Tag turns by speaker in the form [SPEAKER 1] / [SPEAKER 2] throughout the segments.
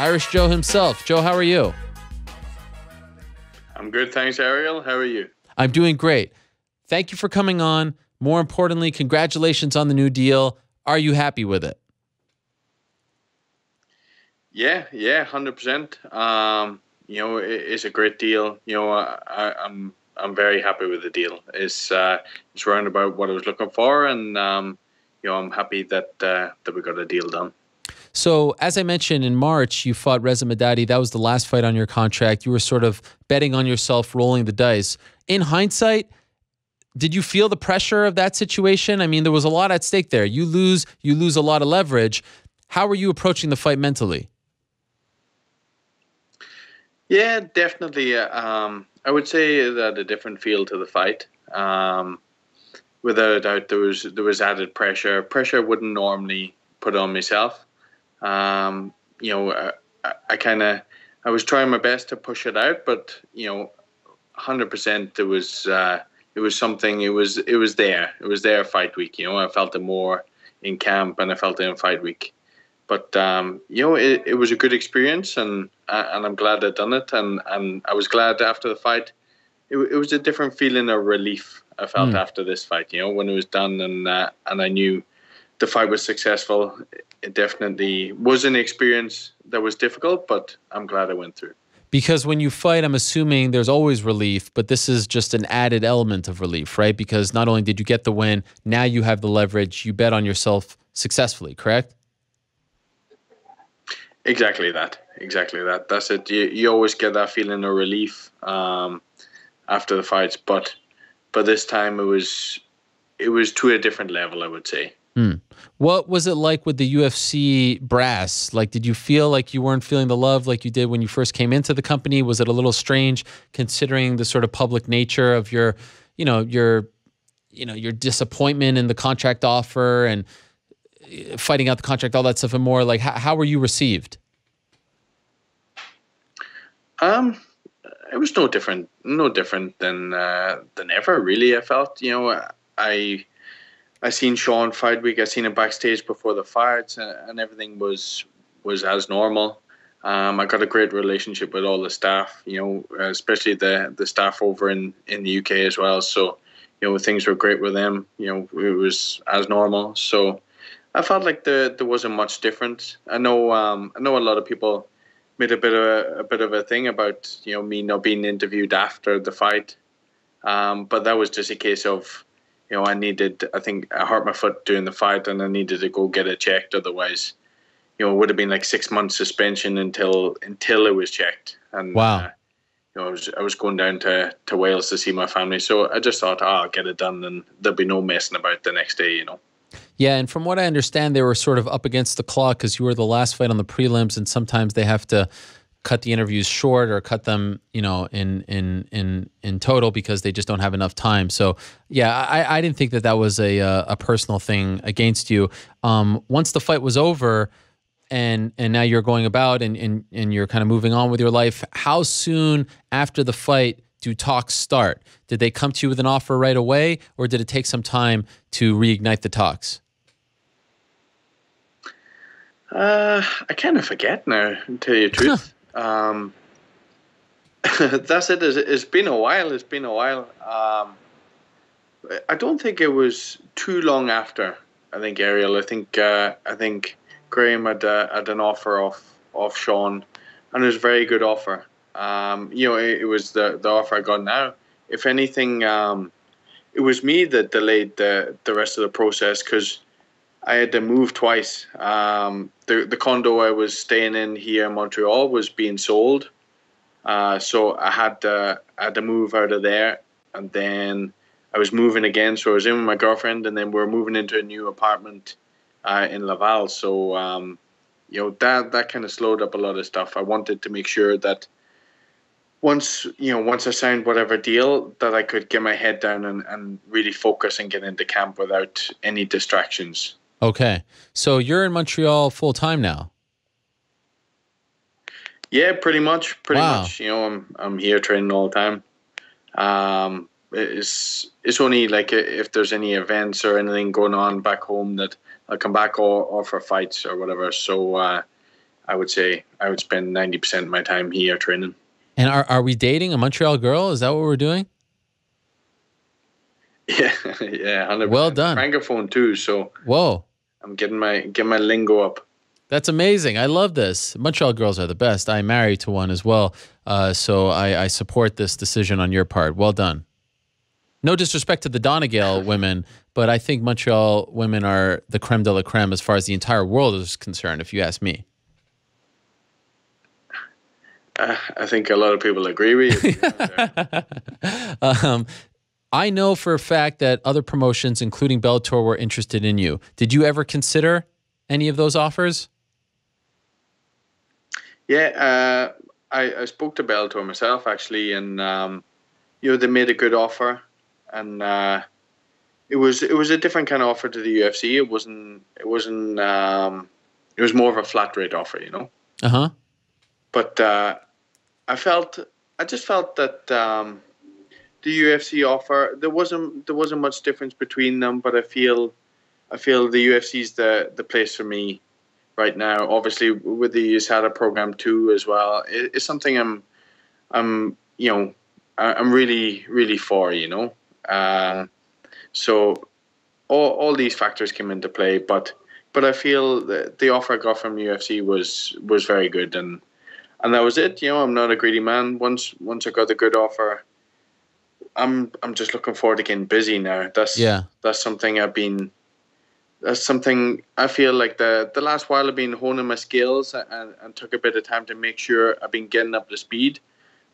[SPEAKER 1] Irish Joe himself. Joe, how are you?
[SPEAKER 2] I'm good, thanks, Ariel. How are you?
[SPEAKER 1] I'm doing great. Thank you for coming on. More importantly, congratulations on the new deal. Are you happy with it?
[SPEAKER 2] Yeah, 100%. It's a great deal. I'm very happy with the deal. It's round about what I was looking for, and I'm happy that we got a deal done.
[SPEAKER 1] So, as I mentioned, in March, you fought Reza Madadi. That was the last fight on your contract. You were sort of betting on yourself, rolling the dice. In hindsight, did you feel the pressure of that situation? I mean, there was a lot at stake there. You lose a lot of leverage. How were you approaching the fight mentally?
[SPEAKER 2] Yeah, definitely. I would say that a different feel to the fight. Without a doubt, there was added pressure. Pressure I wouldn't normally put on myself. I was trying my best to push it out, but 100% it was something. It was there. It was there fight week. I felt it more in camp, and I felt it in fight week. But it was a good experience, and I'm glad I'd done it. And I was glad after the fight. It was a different feeling of relief I felt after this fight. When it was done, and I knew the fight was successful. It definitely was an experience that was difficult, but I'm glad I went through.
[SPEAKER 1] Because when you fight, I'm assuming there's always relief, but this is just an added element of relief, right? Because not only did you get the win, now you have the leverage. You bet on yourself successfully, correct?
[SPEAKER 2] Exactly that. That's it. You always get that feeling of relief after the fights, but this time it was to a different level, I would say.
[SPEAKER 1] What was it like with the UFC brass? Like, did you feel like you weren't feeling the love like you did when you first came into the company? Was it a little strange considering the sort of public nature of your disappointment in the contract offer and fighting out the contract, all that stuff, and more? Like, how were you received?
[SPEAKER 2] It was no different than ever, really. I felt, I seen Sean fight week. I seen him backstage before the fights, and everything was as normal. I got a great relationship with all the staff, especially the staff over in the UK as well. So, things were great with them. It was as normal. So, I felt like there wasn't much difference. I know a lot of people made a bit of a thing about me not being interviewed after the fight, but that was just a case of I think I hurt my foot during the fight, and I needed to go get it checked. Otherwise, it would have been like 6 months suspension until it was checked. And
[SPEAKER 1] wow.
[SPEAKER 2] I was going down to Wales to see my family, so I just thought, I'll get it done, and there'll be no messing about the next day.
[SPEAKER 1] Yeah, and from what I understand, they were sort of up against the clock because you were the last fight on the prelims, and sometimes they have to cut the interviews short or cut them, in total because they just don't have enough time. So, yeah, I didn't think that was a personal thing against you. Once the fight was over, and now you're going about and you're kind of moving on with your life, how soon after the fight do talks start? Did they come to you with an offer right away, or did it take some time to reignite the talks?
[SPEAKER 2] I kind of forget now, to tell you the truth. That's it. It's been a while. I don't think it was too long after. I think, Ariel. I think Graham had an offer off Sean, and it was a very good offer. It was the offer I got now. If anything, it was me that delayed the rest of the process because I had to move twice. The condo I was staying in here in Montreal was being sold, so I had to move out of there, and then I was moving again. So I was in with my girlfriend, and then we were moving into a new apartment in Laval. So that kind of slowed up a lot of stuff. I wanted to make sure that once I signed whatever deal, that I could get my head down and really focus and get into camp without any distractions.
[SPEAKER 1] Okay. So you're in Montreal full time now?
[SPEAKER 2] Yeah, pretty much.
[SPEAKER 1] Wow.
[SPEAKER 2] I'm here training all the time. It's only like if there's any events or anything going on back home that I'll come back or for fights or whatever. So I would say I would spend 90% of my time here training.
[SPEAKER 1] And are we dating a Montreal girl? Is that what we're doing?
[SPEAKER 2] Yeah, yeah, 100%.
[SPEAKER 1] Well done.
[SPEAKER 2] Francophone too, so
[SPEAKER 1] whoa,
[SPEAKER 2] I'm getting my lingo up.
[SPEAKER 1] that's amazing. I love this. Montreal girls are the best. I'm married to one as well, so I support this decision on your part. Well done. No disrespect to the Donegal women, but I think Montreal women are the creme de la creme as far as the entire world is concerned, if you ask me.
[SPEAKER 2] I think a lot of people agree with you.
[SPEAKER 1] I know for a fact that other promotions, including Bellator, were interested in you. Did you ever consider any of those offers?
[SPEAKER 2] Yeah, I spoke to Bellator myself actually, and they made a good offer, and it was a different kind of offer to the UFC. It wasn't. It was more of a flat rate offer, But I just felt that the UFC offer, there wasn't much difference between them, but I feel the UFC is the place for me right now. Obviously, with the USADA program too as well, it's something I'm really really for, So all these factors came into play, but I feel that the offer I got from UFC was very good, and that was it. I'm not a greedy man. Once I got the good offer, I'm just looking forward to getting busy now. That's something that's something I feel like the last while I've been honing my skills and took a bit of time to make sure I've been getting up to speed.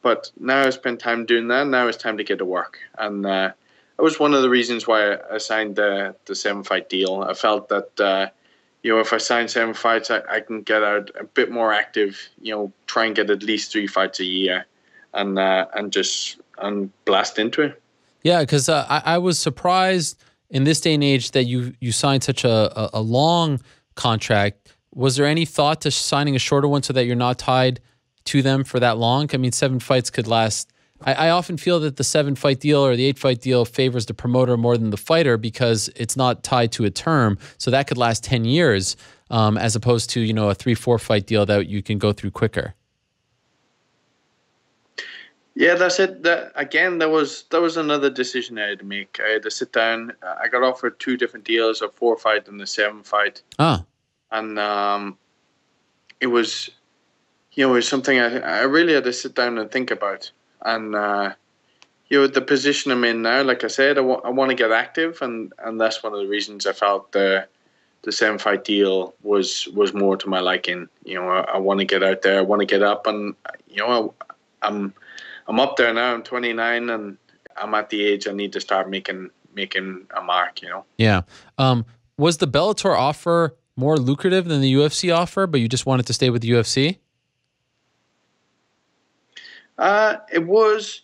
[SPEAKER 2] But now I spend time doing that. Now it's time to get to work. And that was one of the reasons why I signed the 7-fight deal. I felt that, if I sign 7 fights, I can get out a bit more active, try and get at least 3 fights a year and blast into it.
[SPEAKER 1] Yeah, because I was surprised in this day and age that you signed such a long contract. Was there any thought to signing a shorter one so that you're not tied to them for that long? I mean, 7 fights could last. I often feel that the 7-fight deal or the 8-fight deal favors the promoter more than the fighter because it's not tied to a term. So that could last 10 years as opposed to, a 3-4 fight deal that you can go through quicker.
[SPEAKER 2] Yeah, that's it. That was another decision I had to make. I had to sit down. I got offered 2 different deals, a 4-fight and a 7-fight. And it was something I really had to sit down and think about. And the position I'm in now, like I said, I want to get active, and that's one of the reasons I felt the 7-fight deal was more to my liking. I want to get out there. I want to get up, and I'm up there now. I'm 29, and I'm at the age I need to start making a mark.
[SPEAKER 1] Yeah. Was the Bellator offer more lucrative than the UFC offer, but you just wanted to stay with the UFC?
[SPEAKER 2] It was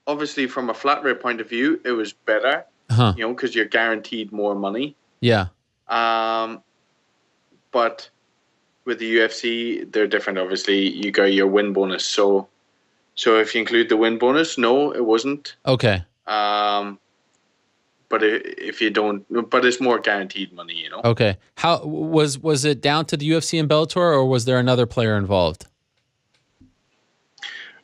[SPEAKER 2] obviously from a flat rate point of view, it was better. Because you're guaranteed more money.
[SPEAKER 1] Yeah.
[SPEAKER 2] But with the UFC, they're different. Obviously, you got your win bonus. So if you include the win bonus, no, it wasn't.
[SPEAKER 1] Okay.
[SPEAKER 2] But if you don't, but it's more guaranteed money,
[SPEAKER 1] Okay. How was it down to the UFC and Bellator, or was there another player involved?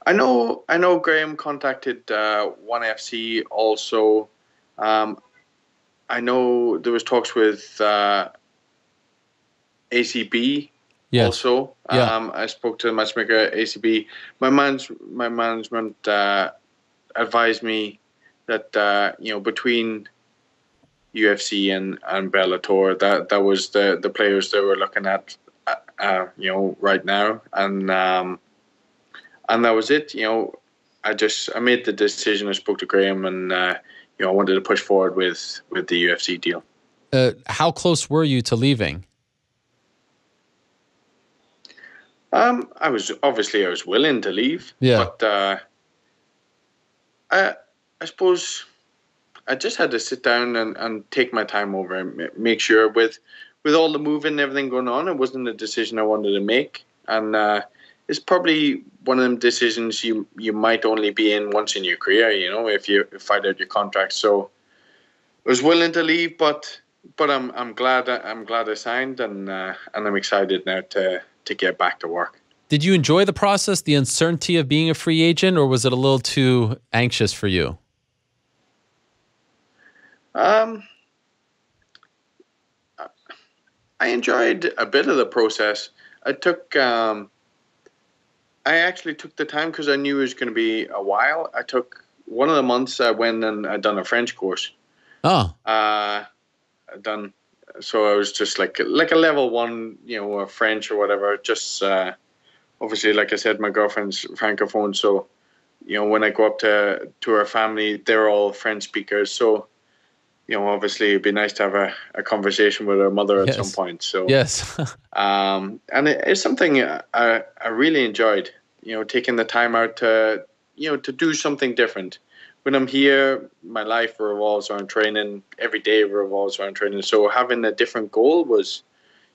[SPEAKER 2] I know Graham contacted ONE FC also. I know there was talks with ACB also.
[SPEAKER 1] Yeah.
[SPEAKER 2] I spoke to the matchmaker at ACB. My management advised me that between UFC and Bellator, that was the players they were looking at right now, and that was it. I made the decision. I spoke to Graham, and I wanted to push forward with the UFC deal.
[SPEAKER 1] How close were you to leaving?
[SPEAKER 2] I was willing to leave.
[SPEAKER 1] Yeah.
[SPEAKER 2] But I suppose I just had to sit down and take my time over and make sure with all the moving and everything going on, it wasn't a decision I wanted to make. And it's probably one of them decisions you might only be in once in your career, if you fight out your contract. So I was willing to leave, but but I'm glad I signed, and I'm excited now to get back to work.
[SPEAKER 1] Did you enjoy the process, the uncertainty of being a free agent, or was it a little too anxious for you?
[SPEAKER 2] I enjoyed a bit of the process. I actually took the time because I knew it was going to be a while. I took one of the months I went and I done a French course.
[SPEAKER 1] Oh,
[SPEAKER 2] So I was just like a level 1, French or whatever. Just obviously, like I said, my girlfriend's francophone, so when I go up to her family, they're all French speakers. So obviously, it'd be nice to have a conversation with her mother at some point. So
[SPEAKER 1] yes.
[SPEAKER 2] and it's something I really enjoyed. Taking the time out to to do something different. When I'm here, my life revolves around training. Every day revolves around training. So having a different goal was,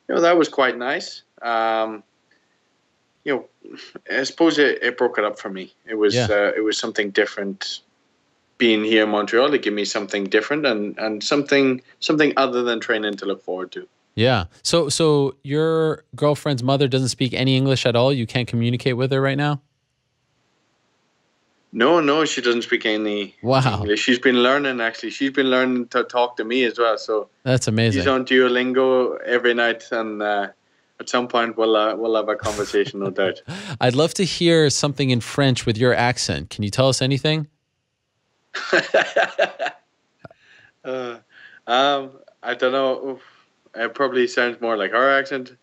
[SPEAKER 2] that was quite nice. I suppose it broke it up for me. It was something different. Being here in Montreal to give me something different and something other than training to look forward to.
[SPEAKER 1] Yeah. So your girlfriend's mother doesn't speak any English at all? You can't communicate with her right now?
[SPEAKER 2] No, she doesn't speak any English. She's been learning, actually. She's been learning to talk to me as well. So
[SPEAKER 1] that's amazing.
[SPEAKER 2] She's on Duolingo every night, and at some point we'll have a conversation, no doubt.
[SPEAKER 1] I'd love to hear something in French with your accent. Can you tell us anything?
[SPEAKER 2] I don't know. It probably sounds more like her accent.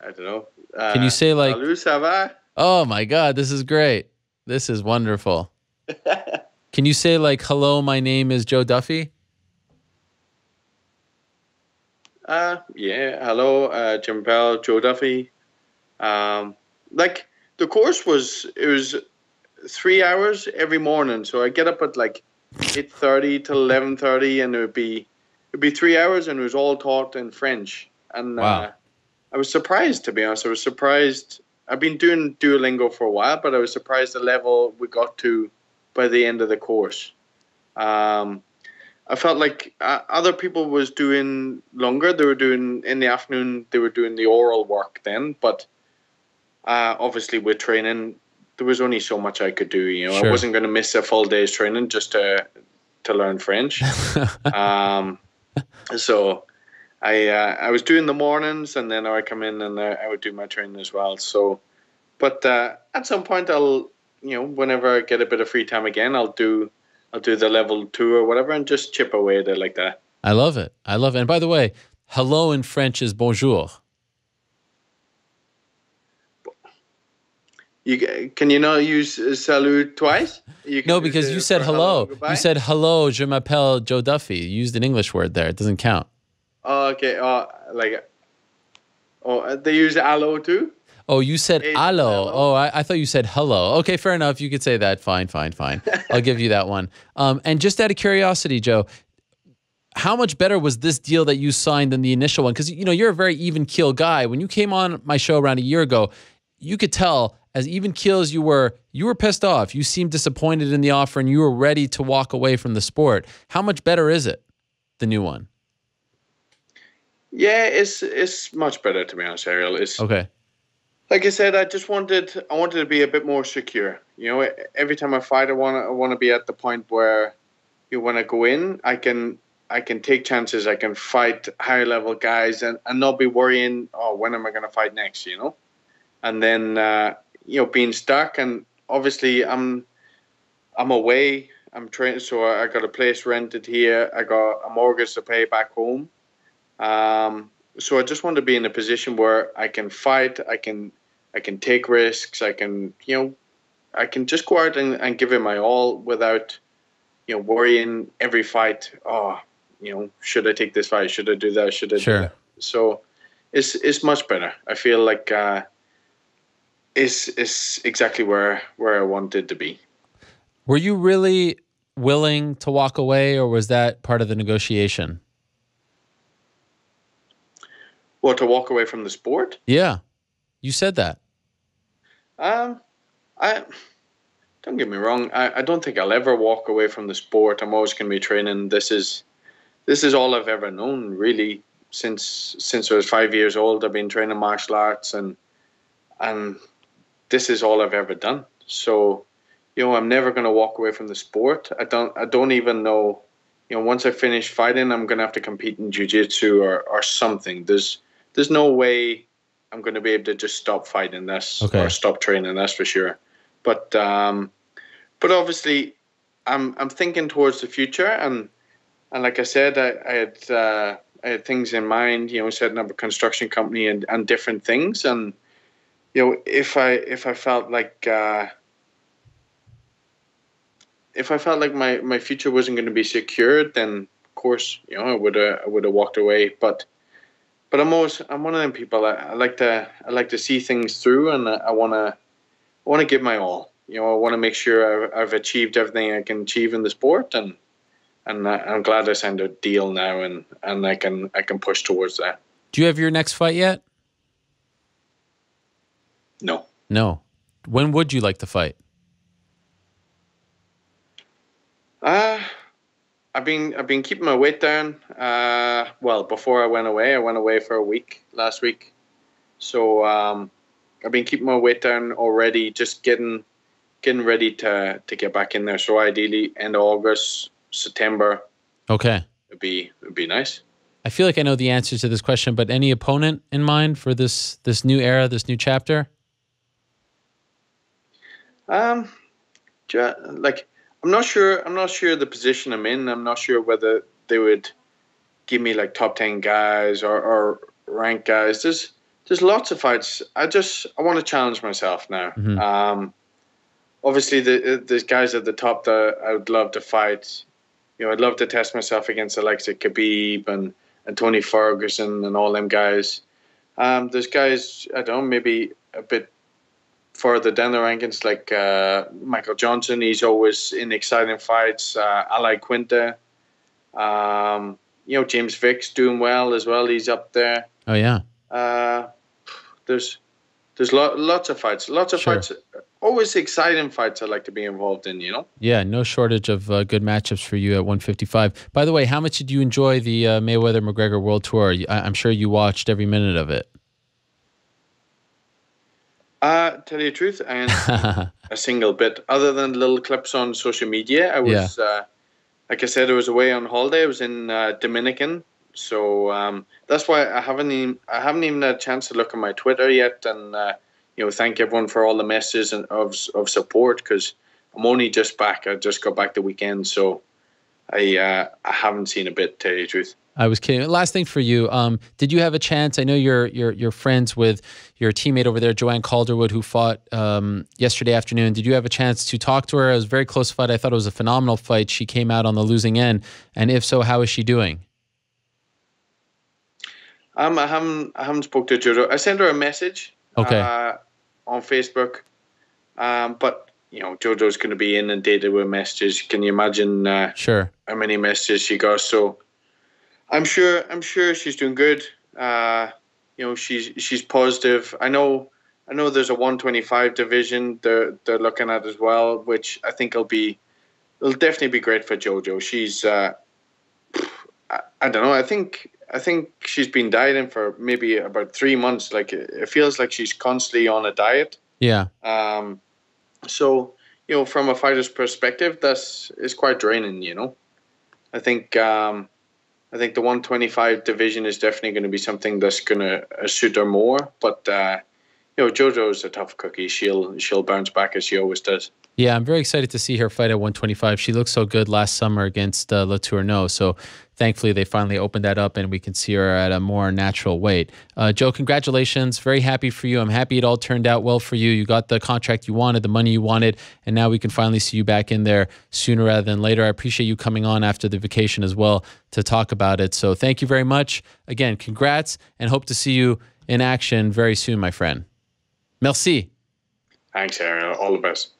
[SPEAKER 2] I don't know.
[SPEAKER 1] Can you say like...
[SPEAKER 2] Salut, ça va?
[SPEAKER 1] Oh my God, this is great. This is wonderful. Can you say like, hello, my name is Joe Duffy?
[SPEAKER 2] Yeah. Hello, Jim Bell, Joe Duffy. Like the course was 3 hours every morning. So I get up at like 8:30 till 11:30, and it'd be 3 hours, and it was all taught in French. And
[SPEAKER 1] wow.
[SPEAKER 2] I was surprised, to be honest. I was surprised. I've been doing Duolingo for a while, but I was surprised the level we got to by the end of the course. I felt like other people was doing longer. They were doing in the afternoon. They were doing the oral work then, but obviously with training, there was only so much I could do.
[SPEAKER 1] Sure.
[SPEAKER 2] I wasn't going to miss a full day's training just to learn French. So I was doing the mornings, and then I would come in and I would do my training as well. So, but at some point I'll, whenever I get a bit of free time again, I'll do the level 2 or whatever and just chip away at it like that.
[SPEAKER 1] I love it. And by the way, hello in French is bonjour.
[SPEAKER 2] Can you not use salut twice?
[SPEAKER 1] No, because you said hello. You said hello, je m'appelle Joe Duffy. You used an English word there. It doesn't count.
[SPEAKER 2] Oh, okay. They use allo too?
[SPEAKER 1] Oh, you said allo. Oh, I thought you said hello. Okay, fair enough. You could say that. Fine. I'll give you that one. And just out of curiosity, Joe, how much better was this deal that you signed than the initial one? Because, you're a very even-keel guy. When you came on my show around a year ago, you could tell, as even-keel as you were pissed off. You seemed disappointed in the offer, and you were ready to walk away from the sport. How much better is it, the new one?
[SPEAKER 2] Yeah, it's much better, to be honest, Ariel.
[SPEAKER 1] Okay.
[SPEAKER 2] Like I said, I wanted to be a bit more secure. Every time I fight, I want to be at the point where when I go in, I can take chances. I can fight high level guys and not be worrying, when am I going to fight next? And then being stuck, and obviously I'm away. I'm trained, so I got a place rented here. I got a mortgage to pay back home. So I just want to be in a position where I can fight, I can take risks, I can just go out and give it my all without, worrying every fight. Should I take this fight? Should I do that? Should I do that? So it's much better. I feel like it's exactly where I wanted to be.
[SPEAKER 1] Were you really willing to walk away, or was that part of the negotiation?
[SPEAKER 2] Well, to walk away from the sport?
[SPEAKER 1] Yeah, you said that.
[SPEAKER 2] I don't get me wrong. I don't think I'll ever walk away from the sport. I'm always going to be training. This is this is all I've ever known, really. Since I was 5 years old, I've been training martial arts, and this is all I've ever done. So, I'm never going to walk away from the sport. I don't even know. Once I finish fighting, I'm going to have to compete in jiu-jitsu or something. There's no way I'm going to be able to just stop fighting this or stop training. That's for sure. But obviously, I'm thinking towards the future, and like I said, I had things in mind. Setting up a construction company and different things. And if I felt like my future wasn't going to be secured, then of course I would have walked away. But I'm one of them people. I like to see things through, and I want to give my all. I want to make sure I've achieved everything I can achieve in the sport, and I'm glad I signed a deal now, and I can push towards that.
[SPEAKER 1] Do you have your next fight yet?
[SPEAKER 2] No.
[SPEAKER 1] No. When would you like to fight?
[SPEAKER 2] I've been keeping my weight down. Well, before I went away for a week last week. So I've been keeping my weight down already, just getting ready to get back in there. So ideally end of August, September.
[SPEAKER 1] Okay.
[SPEAKER 2] It'd be nice.
[SPEAKER 1] I feel like I know the answer to this question, but any opponent in mind for this new era, this new chapter?
[SPEAKER 2] I'm not sure the position I'm in. I'm not sure whether they would give me like top 10 guys or ranked guys. There's lots of fights. I want to challenge myself now.
[SPEAKER 1] Mm-hmm.
[SPEAKER 2] Obviously there's guys at the top that I would love to fight. I'd love to test myself against the likes of Khabib and Tony Ferguson and all them guys. There's guys, I don't know, maybe a bit further down the rankings, like Michael Johnson. He's always in exciting fights. Ali Quinta. James Vick's doing well as well. He's up there.
[SPEAKER 1] Oh, yeah.
[SPEAKER 2] There's lots of fights. Fights. Always exciting fights I'd like to be involved in,
[SPEAKER 1] Yeah, no shortage of good matchups for you at 155. By the way, how much did you enjoy the Mayweather-McGregor World Tour? I'm sure you watched every minute of it.
[SPEAKER 2] Tell you the truth, and a single bit, other than little clips on social media. I was, like I said, I was away on holiday. I was in Dominican, so that's why I haven't even had a chance to look at my Twitter yet, and thank everyone for all the messages of support, because I'm only just back. I just got back the weekend, so I haven't seen a bit. Tell you the truth.
[SPEAKER 1] I was kidding. Last thing for you. Did you have a chance? I know you're friends with your teammate over there, Joanne Calderwood, who fought yesterday afternoon. Did you have a chance to talk to her? It was a very close fight. I thought it was a phenomenal fight. She came out on the losing end. And if so, how is she doing?
[SPEAKER 2] I haven't spoke to Jojo. I sent her a message.
[SPEAKER 1] Okay.
[SPEAKER 2] On Facebook. But Jojo's going to be inundated with messages. Can you imagine?
[SPEAKER 1] Sure.
[SPEAKER 2] How many messages she got? So I'm sure she's doing good. She's positive. I know there's a 125 division they're looking at as well, which I think it'll definitely be great for Jojo. She's I don't know. I think she's been dieting for maybe about 3 months. Like, it feels like she's constantly on a diet.
[SPEAKER 1] Yeah.
[SPEAKER 2] So from a fighter's perspective, it's quite draining. I think the 125 division is definitely going to be something that's going to suit her more. But Jojo's a tough cookie. She'll bounce back as she always does.
[SPEAKER 1] Yeah, I'm very excited to see her fight at 125. She looked so good last summer against La Tourneau. So thankfully they finally opened that up and we can see her at a more natural weight. Joe, congratulations. Very happy for you. I'm happy it all turned out well for you. You got the contract you wanted, the money you wanted, and now we can finally see you back in there sooner rather than later. I appreciate you coming on after the vacation as well to talk about it. So thank you very much. Again, congrats, and hope to see you in action very soon, my friend. Merci.
[SPEAKER 2] Thanks, Ariel. All the best.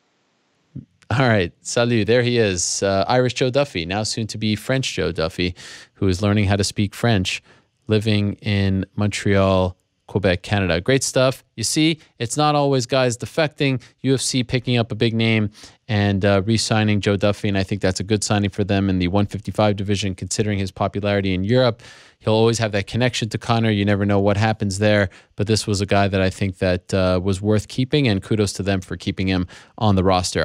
[SPEAKER 1] All right. Salut. There he is. Irish Joe Duffy, now soon to be French Joe Duffy, who is learning how to speak French, living in Montreal, Quebec, Canada. Great stuff. You see, it's not always guys defecting. UFC picking up a big name and re-signing Joe Duffy, and I think that's a good signing for them in the 155 division, considering his popularity in Europe. He'll always have that connection to Conor. You never know what happens there, but this was a guy that I think that was worth keeping, and kudos to them for keeping him on the roster.